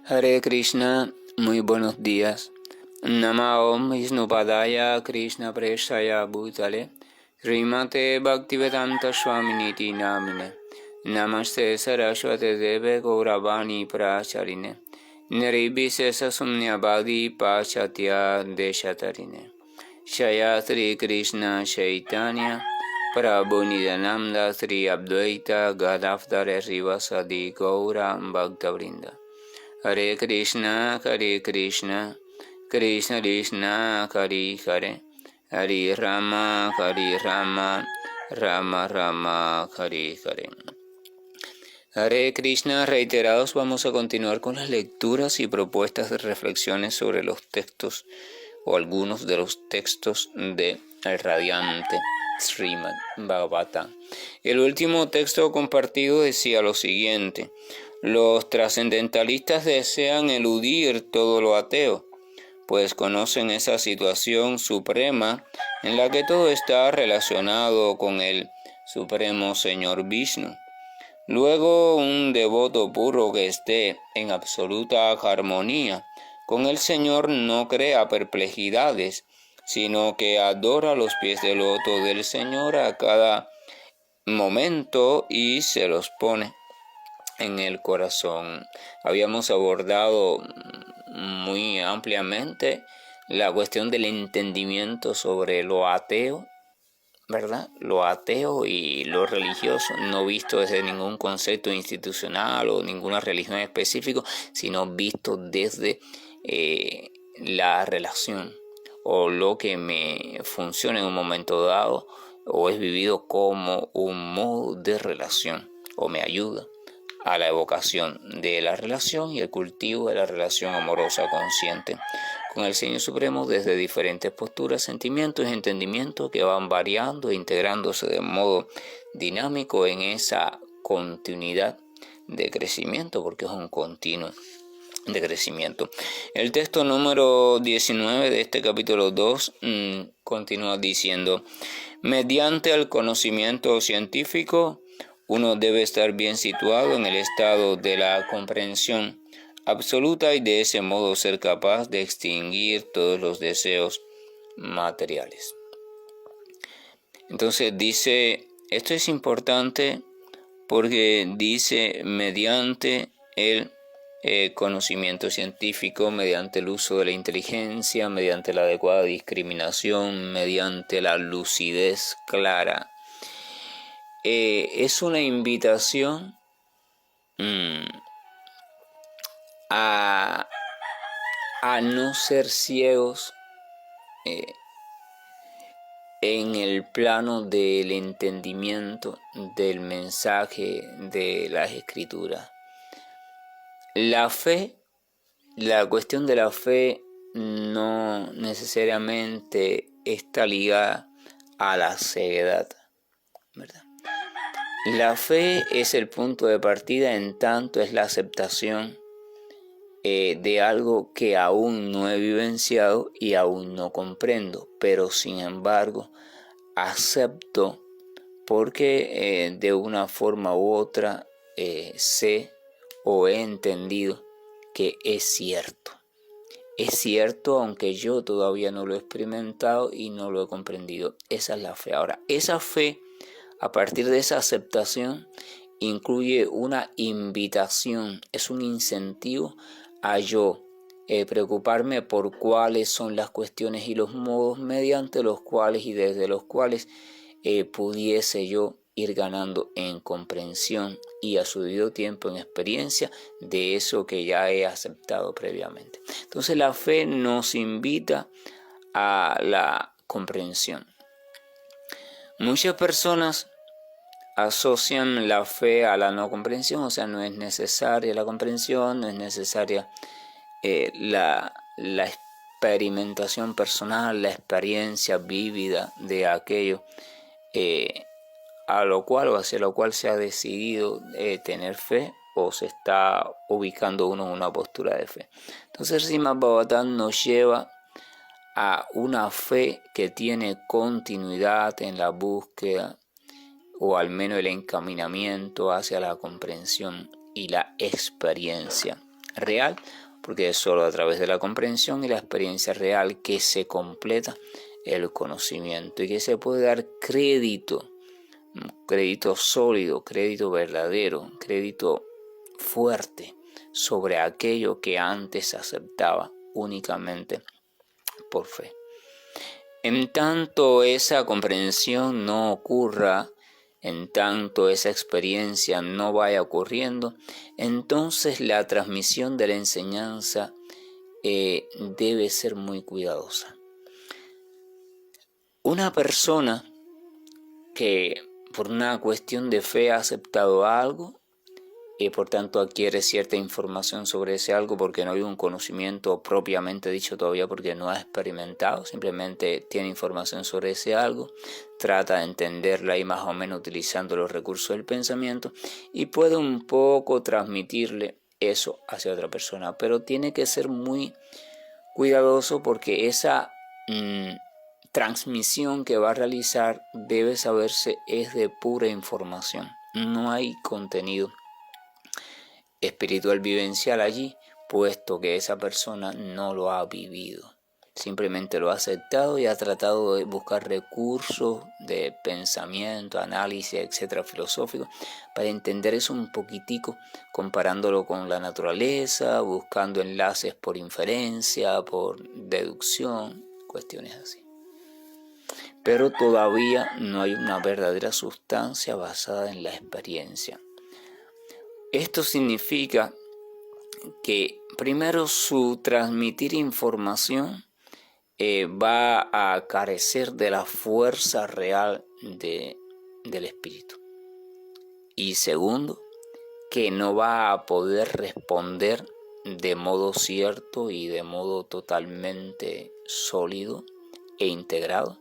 Hare Krishna, muy buenos días. Namaom Vishnupadaya Krishna Preshaya Bhutale Srimate Bhaktivedanta Swaminiti Namine Namaste Saraswate Deve Gauravani Pracharine Niribhisesa Sumnyabadi Pachatya Deshatarine Shaya Sri Krishna Chaitanya Prabhu Nidananda Sri Advaita Gadavdare Rivasadi Gaura Bhaktavrinda Hare Krishna, Krishna Krishna, Hare Hare, Hare Rama, Rama Rama, Hare Hare. Hare Krishna, reiterados, vamos a continuar con las lecturas y propuestas de reflexiones sobre los textos o algunos de los textos de el radiante Srimad Bhagavatam. El último texto compartido decía lo siguiente: los trascendentalistas desean eludir todo lo ateo, pues conocen esa situación suprema en la que todo está relacionado con el Supremo Señor Vishnu. Luego, un devoto puro que esté en absoluta armonía con el Señor no crea perplejidades, sino que adora los pies del loto del Señor a cada momento y se los pone en el corazón. Habíamos abordado muy ampliamente la cuestión del entendimiento sobre lo ateo, ¿verdad? Lo ateo y lo religioso, no visto desde ningún concepto institucional o ninguna religión específica, sino visto desde la relación o lo que me funciona en un momento dado o es vivido como un modo de relación o me ayuda a la evocación de la relación y el cultivo de la relación amorosa consciente con el Señor Supremo desde diferentes posturas, sentimientos y entendimientos que van variando e integrándose de modo dinámico en esa continuidad de crecimiento, porque es un continuo de crecimiento. El texto número 19 de este capítulo 2 continúa diciendo: mediante el conocimiento científico, uno debe estar bien situado en el estado de la comprensión absoluta y de ese modo ser capaz de extinguir todos los deseos materiales. Entonces dice, esto es importante porque dice mediante el conocimiento científico, mediante el uso de la inteligencia, mediante la adecuada discriminación, mediante la lucidez clara. Es una invitación a no ser ciegos en el plano del entendimiento del mensaje de las Escrituras. La fe, la cuestión de la fe no necesariamente está ligada a la ceguedad, ¿verdad? La fe es el punto de partida en tanto es la aceptación de algo que aún no he vivenciado y aún no comprendo, pero sin embargo acepto porque de una forma u otra sé o he entendido que es cierto. Es cierto aunque yo todavía no lo he experimentado y no lo he comprendido. Esa es la fe. Ahora, esa fe, a partir de esa aceptación, incluye una invitación, es un incentivo a yo preocuparme por cuáles son las cuestiones y los modos mediante los cuales y desde los cuales pudiese yo ir ganando en comprensión y a su debido tiempo en experiencia de eso que ya he aceptado previamente. Entonces la fe nos invita a la comprensión. Muchas personas asocian la fe a la no comprensión, o sea, no es necesaria la comprensión, no es necesaria la experimentación personal, la experiencia vívida de aquello a lo cual o hacia lo cual se ha decidido tener fe o se está ubicando uno en una postura de fe. Entonces Srimad Bhagavatam nos lleva a una fe que tiene continuidad en la búsqueda o al menos el encaminamiento hacia la comprensión y la experiencia real, porque es solo a través de la comprensión y la experiencia real que se completa el conocimiento y que se puede dar crédito sólido, crédito verdadero, crédito fuerte sobre aquello que antes se aceptaba únicamente por fe. En tanto esa comprensión no ocurra, en tanto esa experiencia no vaya ocurriendo, entonces la transmisión de la enseñanza debe ser muy cuidadosa. Una persona que por una cuestión de fe ha aceptado algo y por tanto adquiere cierta información sobre ese algo porque no hay un conocimiento propiamente dicho todavía, porque no ha experimentado, simplemente tiene información sobre ese algo, trata de entenderla y más o menos utilizando los recursos del pensamiento y puede un poco transmitirle eso hacia otra persona, pero tiene que ser muy cuidadoso porque esa transmisión que va a realizar debe saberse es de pura información, no hay contenido espiritual vivencial allí, puesto que esa persona no lo ha vivido, simplemente lo ha aceptado y ha tratado de buscar recursos de pensamiento, análisis, etcétera, filosófico, para entender eso un poquitico, comparándolo con la naturaleza, buscando enlaces por inferencia, por deducción, cuestiones así. Pero todavía no hay una verdadera sustancia basada en la experiencia. Esto significa que primero su transmitir información va a carecer de la fuerza real del espíritu. Y segundo, que no va a poder responder de modo cierto y de modo totalmente sólido e integrado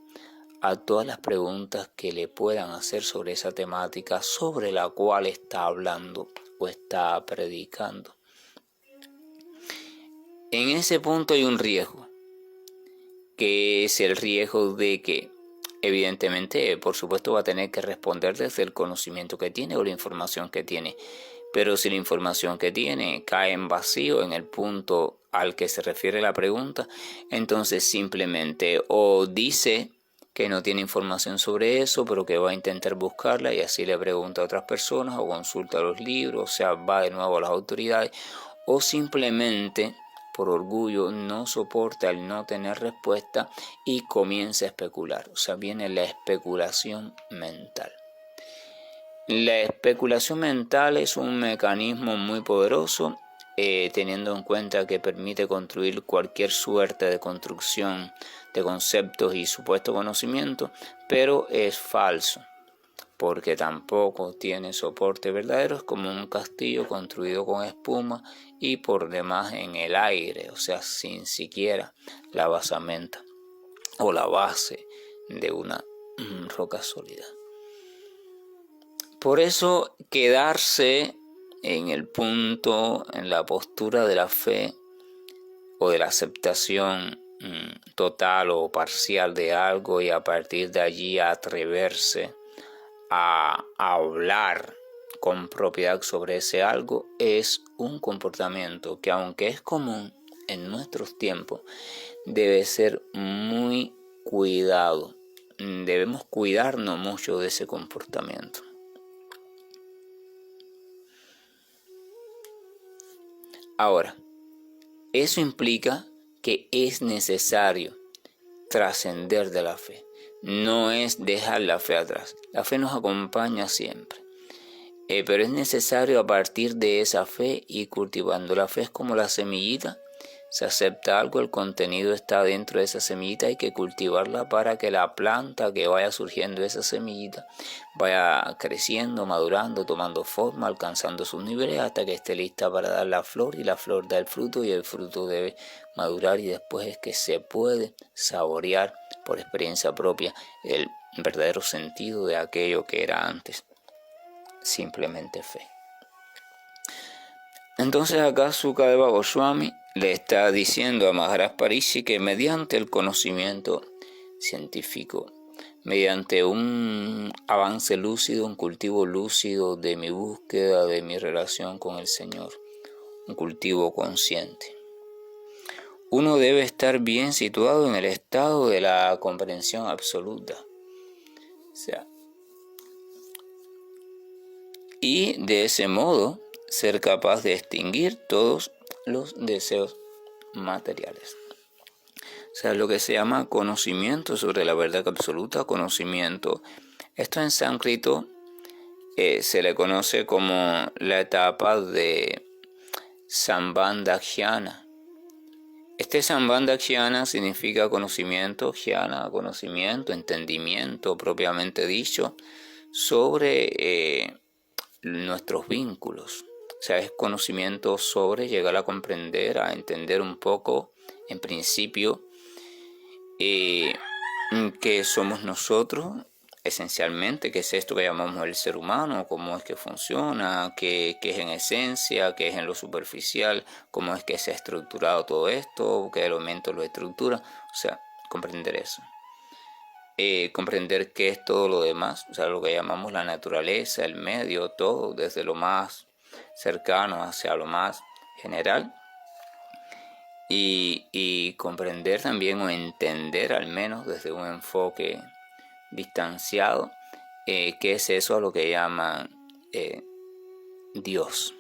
a todas las preguntas que le puedan hacer sobre esa temática sobre la cual está hablando o está predicando. En ese punto hay un riesgo, que es el riesgo de que, evidentemente, por supuesto, va a tener que responder desde el conocimiento que tiene o la información que tiene. Pero si la información que tiene cae en vacío en el punto al que se refiere la pregunta, entonces simplemente o dice que no tiene información sobre eso, pero que va a intentar buscarla y así le pregunta a otras personas o consulta los libros, o sea, va de nuevo a las autoridades, o simplemente por orgullo no soporta el no tener respuesta y comienza a especular, o sea, viene la especulación mental. La especulación mental es un mecanismo muy poderoso, teniendo en cuenta que permite construir cualquier suerte de construcción de conceptos y supuesto conocimiento, pero es falso, porque tampoco tiene soporte verdadero, es como un castillo construido con espuma y por demás en el aire, o sea, sin siquiera la basamenta o la base de una roca sólida. Por eso quedarse en el punto, en la postura de la fe o de la aceptación total o parcial de algo y a partir de allí atreverse a hablar con propiedad sobre ese algo es un comportamiento que, aunque es común en nuestros tiempos, debe ser muy cuidado. Debemos cuidarnos mucho de ese comportamiento. Ahora, eso implica que es necesario trascender de la fe. No es dejar la fe atrás. La fe nos acompaña siempre. Pero es necesario a partir de esa fe ir cultivando. La fe es como la semillita. Se acepta algo, el contenido está dentro de esa semillita, hay que cultivarla para que la planta que vaya surgiendo de esa semillita vaya creciendo, madurando, tomando forma, alcanzando sus niveles hasta que esté lista para dar la flor y la flor da el fruto y el fruto debe madurar y después es que se puede saborear por experiencia propia el verdadero sentido de aquello que era antes simplemente fe. Entonces acá Sukadeva Goswami le está diciendo a Maharaj Pariksit que mediante el conocimiento científico, mediante un avance lúcido, un cultivo lúcido de mi búsqueda, de mi relación con el Señor, un cultivo consciente. Uno debe estar bien situado en el estado de la comprensión absoluta. O sea, y de ese modo ser capaz de extinguir todos los deseos materiales. O sea, lo que se llama conocimiento sobre la verdad absoluta, conocimiento. Esto en sánscrito se le conoce como la etapa de Sambandha Jnana. Este Sambandha Jnana significa conocimiento, jnana, conocimiento, entendimiento propiamente dicho, sobre nuestros vínculos. O sea, es conocimiento sobre llegar a comprender, a entender un poco, en principio, que somos nosotros, esencialmente, qué es esto que llamamos el ser humano, cómo es que funciona, qué es en esencia, qué es en lo superficial, cómo es que se ha estructurado todo esto, qué elementos lo estructura. O sea, comprender eso. Comprender qué es todo lo demás, o sea, lo que llamamos la naturaleza, el medio, todo, desde lo más cercano hacia lo más general. Y comprender también o entender al menos desde un enfoque distanciado qué es eso a lo que llaman Dios.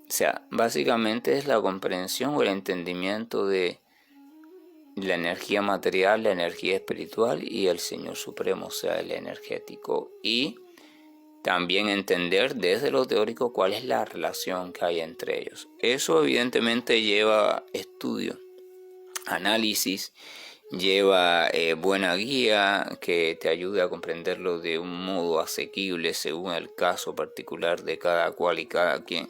O sea, básicamente es la comprensión o el entendimiento de la energía material, la energía espiritual y el Señor Supremo, o sea, el energético. Y también entender desde lo teórico cuál es la relación que hay entre ellos. Eso evidentemente lleva estudio, análisis, lleva buena guía que te ayude a comprenderlo de un modo asequible según el caso particular de cada cual y cada quien.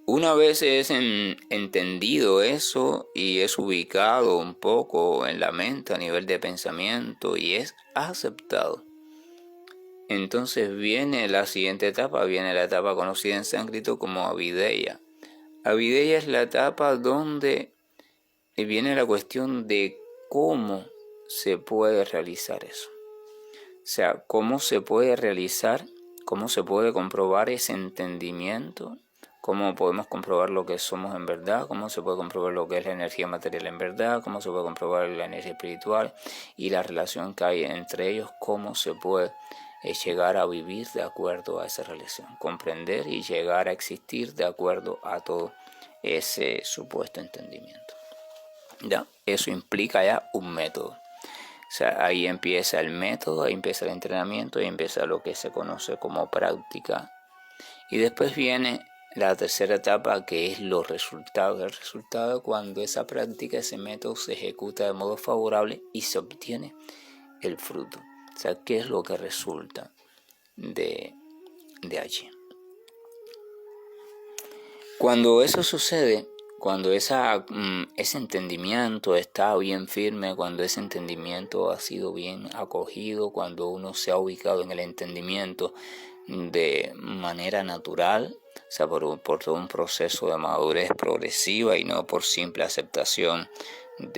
Una vez es entendido eso y es ubicado un poco en la mente a nivel de pensamiento y es aceptado, entonces viene la siguiente etapa, viene la etapa conocida en sánscrito como Avideya. Avideya es la etapa donde viene la cuestión de cómo se puede realizar eso. O sea, cómo se puede realizar, cómo se puede comprobar ese entendimiento, cómo podemos comprobar lo que somos en verdad, cómo se puede comprobar lo que es la energía material en verdad, cómo se puede comprobar la energía espiritual y la relación que hay entre ellos, cómo se puede llegar a vivir de acuerdo a esa relación, comprender y llegar a existir de acuerdo a todo ese supuesto entendimiento. ¿Ya? Eso implica ya un método. O sea, ahí empieza el método, ahí empieza el entrenamiento, ahí empieza lo que se conoce como práctica. Y después viene la tercera etapa, que es los resultados. El resultado es cuando esa práctica, ese método se ejecuta de modo favorable y se obtiene el fruto. O sea, ¿qué es lo que resulta de allí? Cuando eso sucede, cuando ese entendimiento está bien firme, cuando ese entendimiento ha sido bien acogido, cuando uno se ha ubicado en el entendimiento de manera natural, o sea, por todo un proceso de madurez progresiva y no por simple aceptación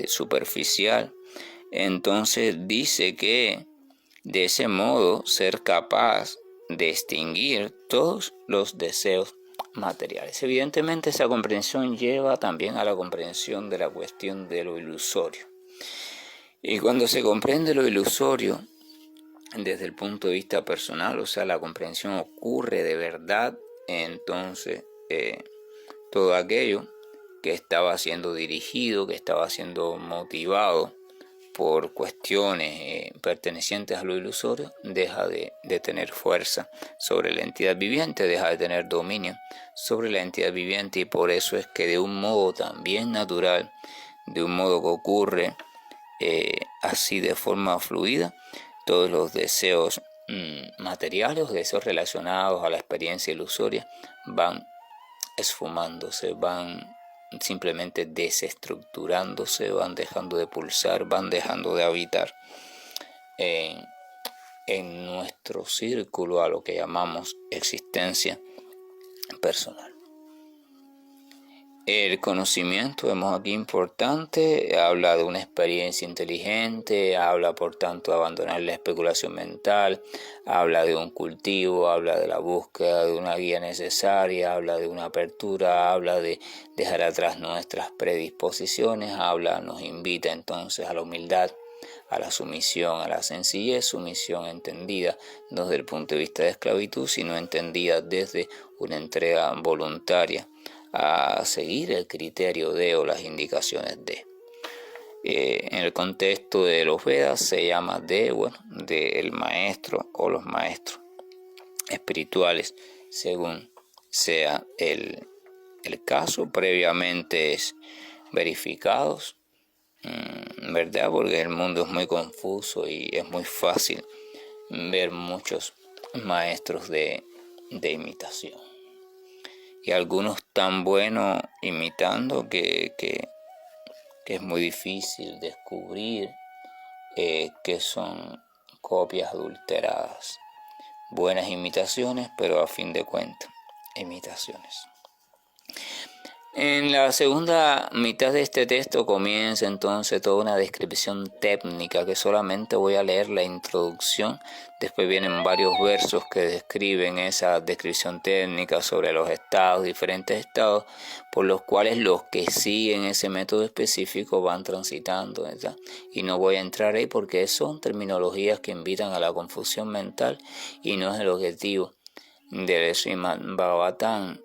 superficial, entonces dice que de ese modo ser capaz de extinguir todos los deseos materiales. Evidentemente esa comprensión lleva también a la comprensión de la cuestión de lo ilusorio. Y cuando se comprende lo ilusorio desde el punto de vista personal, o sea, la comprensión ocurre de verdad, entonces todo aquello que estaba siendo dirigido, que estaba siendo motivado por cuestiones pertenecientes a lo ilusorio, deja de tener fuerza sobre la entidad viviente, deja de tener dominio sobre la entidad viviente, y por eso es que de un modo también natural, de un modo que ocurre así de forma fluida, todos los deseos materiales, los deseos relacionados a la experiencia ilusoria van esfumándose, van simplemente desestructurándose, van dejando de pulsar, van dejando de habitar en nuestro círculo, a lo que llamamos existencia personal. El conocimiento, vemos aquí importante, habla de una experiencia inteligente, habla por tanto de abandonar la especulación mental, habla de un cultivo, habla de la búsqueda de una guía necesaria, habla de una apertura, habla de dejar atrás nuestras predisposiciones, nos invita entonces a la humildad, a la sumisión, a la sencillez, sumisión entendida no desde el punto de vista de esclavitud, sino entendida desde una entrega voluntaria, a seguir el criterio de o las indicaciones de. En el contexto de los Vedas se llama del maestro o los maestros espirituales, según sea el caso, previamente verificados, ¿verdad? Porque el mundo es muy confuso y es muy fácil ver muchos maestros de imitación. Y algunos tan buenos imitando que es muy difícil descubrir que son copias adulteradas. Buenas imitaciones, pero a fin de cuentas, imitaciones. En la segunda mitad de este texto comienza entonces toda una descripción técnica que solamente voy a leer la introducción. Después vienen varios versos que describen esa descripción técnica sobre los estados, diferentes estados, por los cuales los que siguen ese método específico van transitando, ¿verdad? Y no voy a entrar ahí porque son terminologías que invitan a la confusión mental y no es el objetivo del Srimad Bhagavatam.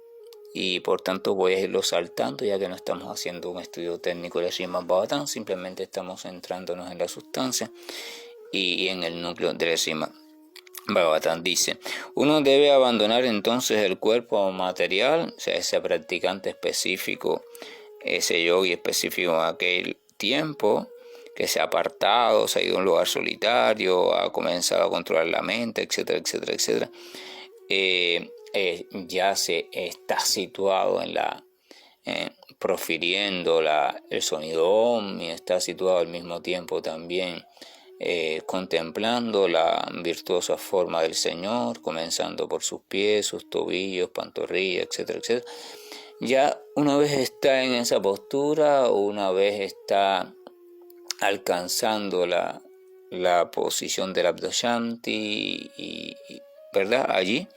Y por tanto voy a irlo saltando, ya que no estamos haciendo un estudio técnico del Srimad Bhagavatam, simplemente estamos centrándonos en la sustancia y en el núcleo del Srimad Bhagavatam. Dice: uno debe abandonar entonces el cuerpo material, o sea, ese practicante específico, ese yogi específico en aquel tiempo, que se ha apartado, se ha ido a un lugar solitario, ha comenzado a controlar la mente, etcétera, etcétera, etcétera. Ya se está situado en profiriendo el sonido Om, y está situado al mismo tiempo también contemplando la virtuosa forma del Señor, comenzando por sus pies, sus tobillos, pantorrillas, etcétera, etcétera. Ya una vez está en esa postura, una vez está alcanzando la posición del Abdoshanti ¿verdad? Allí,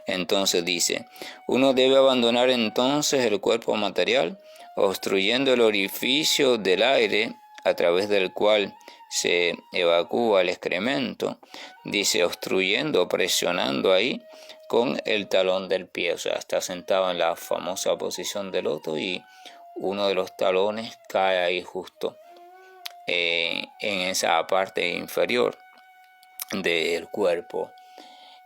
entonces dice: uno debe abandonar entonces el cuerpo material, obstruyendo el orificio del aire a través del cual se evacúa el excremento, dice, obstruyendo, presionando ahí con el talón del pie, o sea, está sentado en la famosa posición del loto y uno de los talones cae ahí justo en esa parte inferior del cuerpo.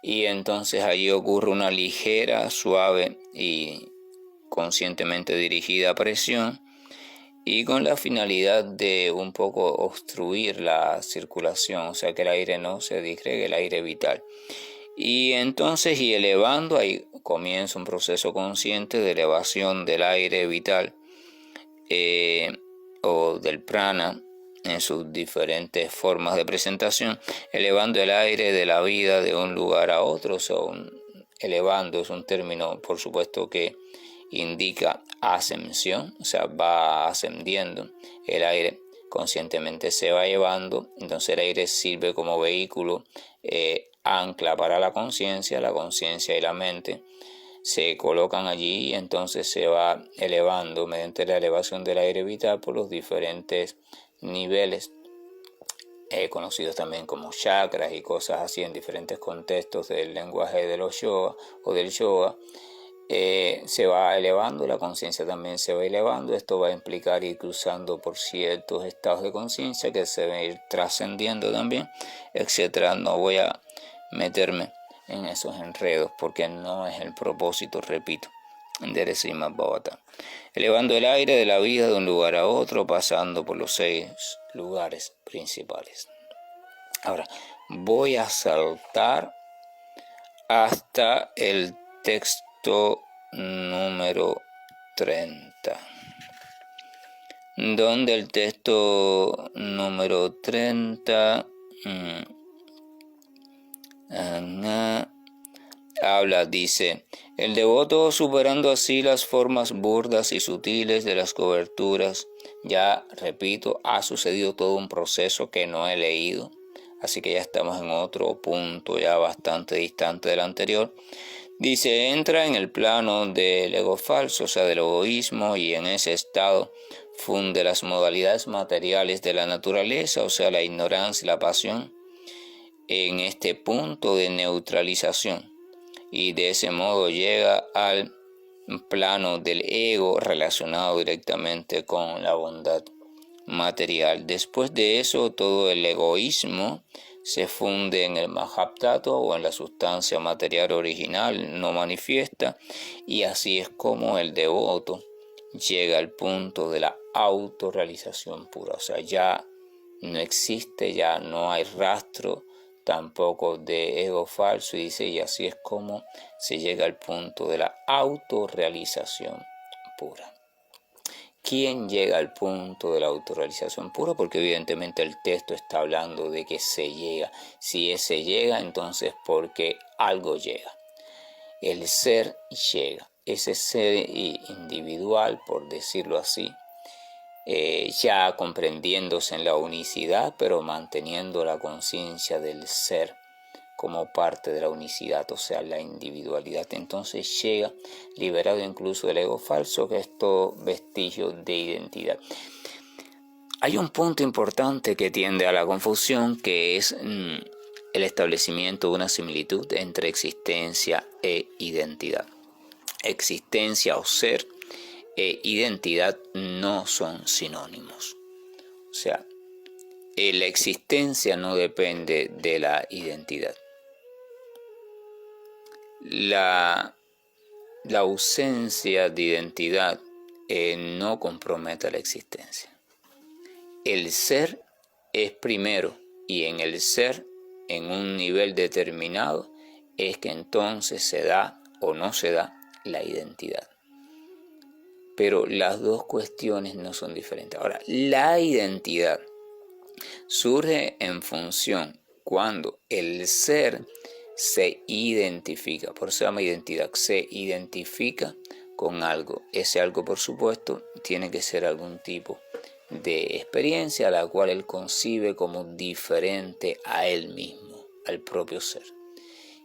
Y entonces allí ocurre una ligera, suave y conscientemente dirigida presión, y con la finalidad de un poco obstruir la circulación, o sea que el aire no se disgregue, el aire vital. Y entonces, y elevando, ahí comienza un proceso consciente de elevación del aire vital o del prana en sus diferentes formas de presentación, elevando el aire de la vida de un lugar a otro. Elevando es un término, por supuesto, que indica ascensión, o sea, va ascendiendo. El aire conscientemente se va llevando, entonces el aire sirve como vehículo, ancla para la conciencia y la mente se colocan allí, y entonces se va elevando mediante la elevación del aire vital por los diferentes niveles, conocidos también como chakras y cosas así en diferentes contextos del lenguaje de los yoga o del yoga. Se va elevando, la conciencia también se va elevando. Esto va a implicar ir cruzando por ciertos estados de conciencia que se van a ir trascendiendo también, etcétera. No voy a meterme en esos enredos porque no es el propósito, repito, del Srimad Bhagavatam. Elevando el aire de la vida de un lugar a otro, pasando por los 6 lugares principales. Ahora voy a saltar hasta el texto número 30, donde el texto número 30 habla, dice, el devoto superando así las formas burdas y sutiles de las coberturas, ya repito, ha sucedido todo un proceso que no he leído, así que ya estamos en otro punto ya bastante distante del anterior. Dice, entra en el plano del ego falso, o sea, del egoísmo, y en ese estado funde las modalidades materiales de la naturaleza, o sea, la ignorancia y la pasión, en este punto de neutralización. Y de ese modo llega al plano del ego relacionado directamente con la bondad material. Después de eso, todo el egoísmo se funde en el Mahatattva o en la sustancia material original no manifiesta, y así es como el devoto llega al punto de la autorrealización pura. O sea, ya no existe, ya no hay rastro tampoco de ego falso, y dice, y así es como se llega al punto de la autorrealización pura. ¿Quién llega al punto de la autorrealización pura? Porque evidentemente el texto está hablando de que se llega. Si se llega, entonces porque algo llega. El ser llega. Ese ser individual, por decirlo así, ya comprendiéndose en la unicidad, pero manteniendo la conciencia del ser como parte de la unicidad, o sea, la individualidad. Entonces llega liberado incluso del ego falso, que es todo vestigio de identidad. Hay un punto importante que tiende a la confusión, que es el establecimiento de una similitud entre existencia e identidad. Existencia o ser e identidad no son sinónimos. O sea, la existencia no depende de la identidad. La ausencia de identidad no compromete la existencia. El ser es primero, y en el ser, en un nivel determinado, es que entonces se da o no se da la identidad. Pero las dos cuestiones no son diferentes. Ahora, la identidad surge en función cuando el ser se identifica, por eso se llama identidad, se identifica con algo. Ese algo, por supuesto, tiene que ser algún tipo de experiencia, la cual él concibe como diferente a él mismo, al propio ser.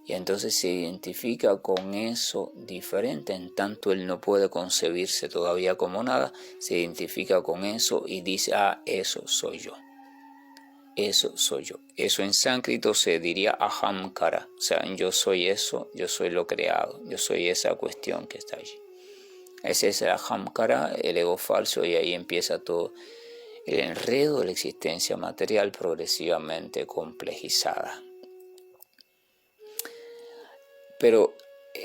Y entonces se identifica con eso diferente, en tanto él no puede concebirse todavía como nada, se identifica con eso y dice, eso soy yo. Eso soy yo. Eso en sánscrito se diría ahamkara, o sea, yo soy eso, yo soy lo creado, yo soy esa cuestión que está allí. Ese es el ahamkara, el ego falso, y ahí empieza todo el enredo de la existencia material progresivamente complejizada. Pero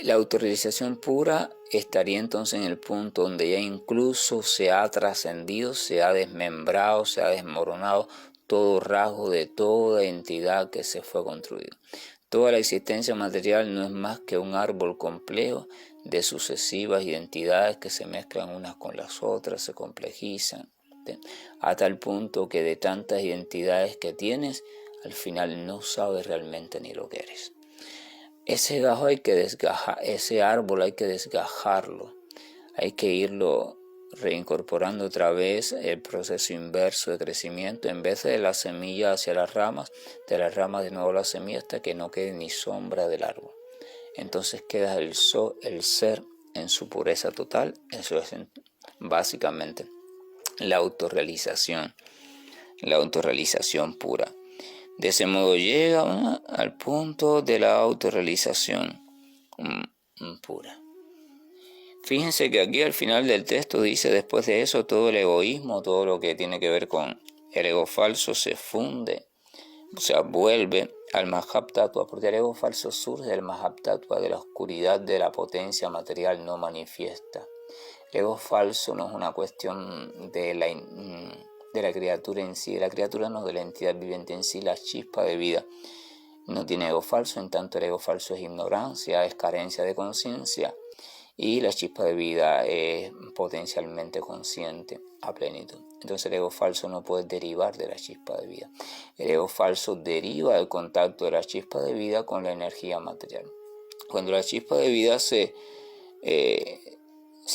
la autorrealización pura estaría entonces en el punto donde ya incluso se ha trascendido, se ha desmembrado, se ha desmoronado todo rasgo de toda entidad que se fue construido. Toda la existencia material no es más que un árbol complejo de sucesivas identidades que se mezclan unas con las otras, se complejizan, a tal punto que de tantas identidades que tienes, al final no sabes realmente ni lo que eres. Ese gajo hay que desgajar, ese árbol hay que desgajarlo, hay que irlo reincorporando otra vez, el proceso inverso de crecimiento, en vez de la semilla hacia las ramas, de las ramas de nuevo la semilla, hasta que no quede ni sombra del árbol. Entonces queda el ser en su pureza total. Eso es básicamente la autorrealización pura. De ese modo llega al punto de la autorrealización pura. Fíjense que aquí al final del texto dice, después de eso todo el egoísmo, todo lo que tiene que ver con el ego falso se funde, o sea, vuelve al Mahatattva, porque el ego falso surge del Mahatattva, de la oscuridad de la potencia material no manifiesta. El ego falso no es una cuestión de la criatura en sí, de la criatura no, de la entidad viviente en sí, la chispa de vida. No tiene ego falso, en tanto el ego falso es ignorancia, es carencia de conciencia, y la chispa de vida es potencialmente consciente a plenitud. Entonces el ego falso no puede derivar de la chispa de vida. El ego falso deriva del contacto de la chispa de vida con la energía material. Cuando la chispa de vida se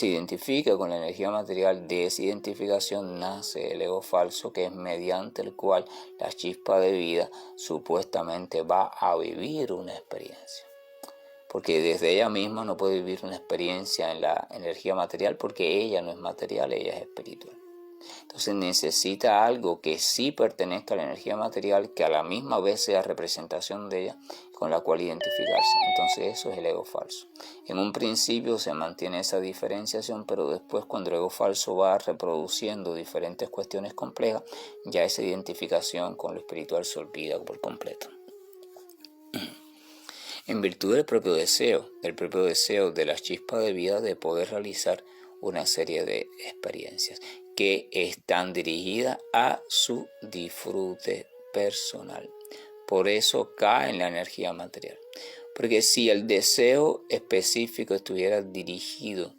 identifica con la energía material, de esa identificación nace el ego falso, que es mediante el cual la chispa de vida supuestamente va a vivir una experiencia. Porque desde ella misma no puede vivir una experiencia en la energía material, porque ella no es material, ella es espiritual. Entonces necesita algo que sí pertenezca a la energía material, que a la misma vez sea representación de ella, con la cual identificarse. Entonces eso es el ego falso. En un principio se mantiene esa diferenciación, pero después, cuando el ego falso va reproduciendo diferentes cuestiones complejas, ya esa identificación con lo espiritual se olvida por completo. En virtud del propio deseo de la chispa de vida de poder realizar una serie de experiencias que están dirigidas a su disfrute personal. Por eso cae en la energía material. Porque si el deseo específico estuviera dirigido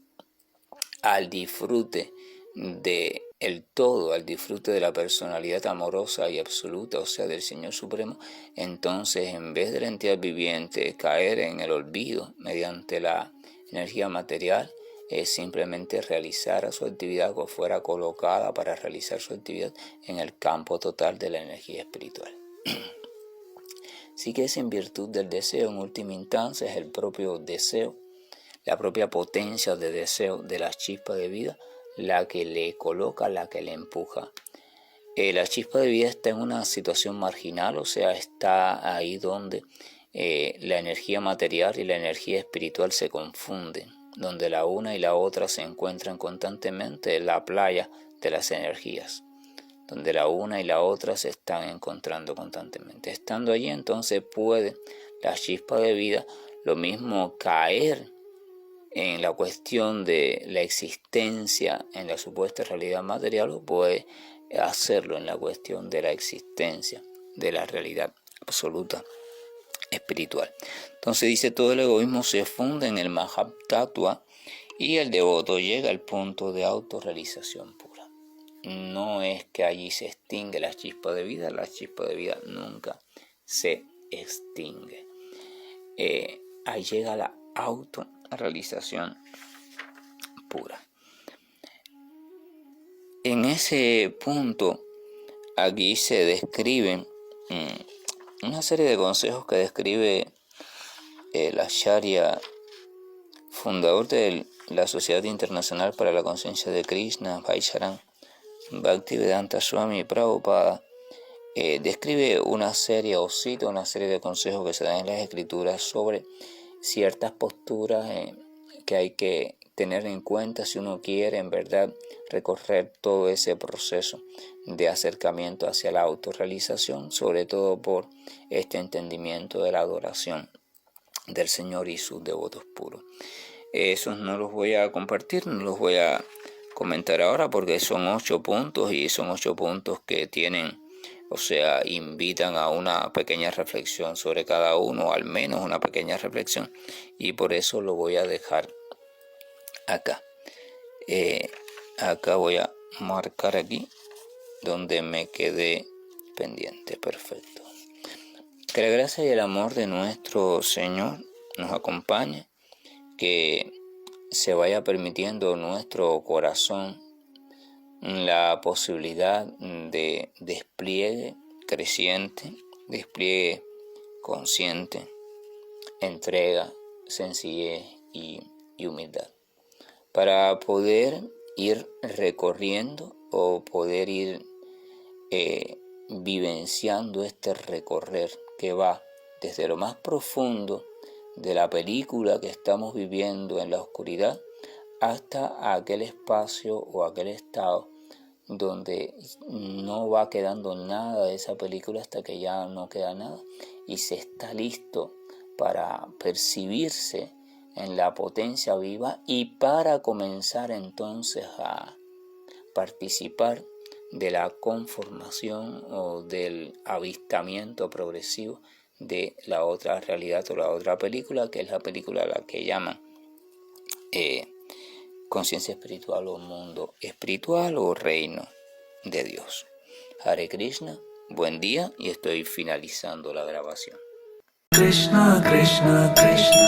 al disfrute de el todo, al disfrute de la personalidad amorosa y absoluta, o sea, del Señor Supremo, entonces, en vez de la entidad viviente caer en el olvido mediante la energía material, es simplemente realizar su actividad, o fuera colocada para realizar su actividad en el campo total de la energía espiritual. Sí que es en virtud del deseo, en última instancia, es el propio deseo, la propia potencia de deseo de la chispa de vida, la que le coloca, la que le empuja. La chispa de vida está en una situación marginal, o sea, está ahí donde la energía material y la energía espiritual se confunden, donde la una y la otra se encuentran constantemente en la playa de las energías, donde la una y la otra se están encontrando constantemente. Estando allí, entonces puede la chispa de vida lo mismo caer en la cuestión de la existencia en la supuesta realidad material, o puede hacerlo en la cuestión de la existencia de la realidad absoluta espiritual. Entonces dice, todo el egoísmo se funde en el Mahabtattva y el devoto llega al punto de autorrealización pura. No es que allí se extingue la chispa de vida nunca se extingue. Ahí llega la autorrealización pura. En ese punto, aquí se describen una serie de consejos que describe el Acharya, fundador de la Sociedad Internacional para la Conciencia de Krishna, Vaisharan Bhaktivedanta Swami Prabhupada. Describe una serie, o cita una serie de consejos que se dan en las escrituras sobre ciertas posturas que hay que tener en cuenta si uno quiere en verdad recorrer todo ese proceso de acercamiento hacia la autorrealización, sobre todo por este entendimiento de la adoración del Señor y sus devotos puros. Esos no los voy a compartir, no los voy a comentar ahora, porque son 8 puntos y son 8 puntos que tienen, o sea, invitan a una pequeña reflexión sobre cada uno, al menos una pequeña reflexión, y por eso lo voy a dejar acá. Acá voy a marcar aquí donde me quedé pendiente. Perfecto. Que la gracia y el amor de nuestro Señor nos acompañe, que se vaya permitiendo nuestro corazón la posibilidad de despliegue creciente, despliegue consciente, entrega, sencillez y humildad, para poder ir recorriendo o poder ir vivenciando este recorrer que va desde lo más profundo de la película que estamos viviendo en la oscuridad hasta aquel espacio o aquel estado donde no va quedando nada de esa película, hasta que ya no queda nada y se está listo para percibirse en la potencia viva y para comenzar entonces a participar de la conformación o del avistamiento progresivo de la otra realidad o la otra película, que es la película a la que llaman conciencia espiritual o mundo espiritual o reino de Dios. Hare Krishna, buen día, y estoy finalizando la grabación. Krishna कृष्ण कृष्ण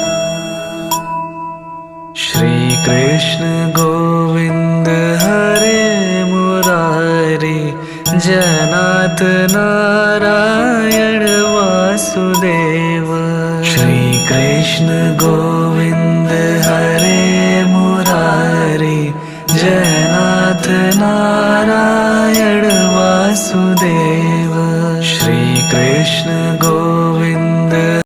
श्री कृष्ण गोविंद हरे मुरारी जनाथ नारायण वासुदेव श्री कृष्ण गोविंद हरे मुरारी जनाथ नारायण वासुदेव श्री कृष्ण गोविंद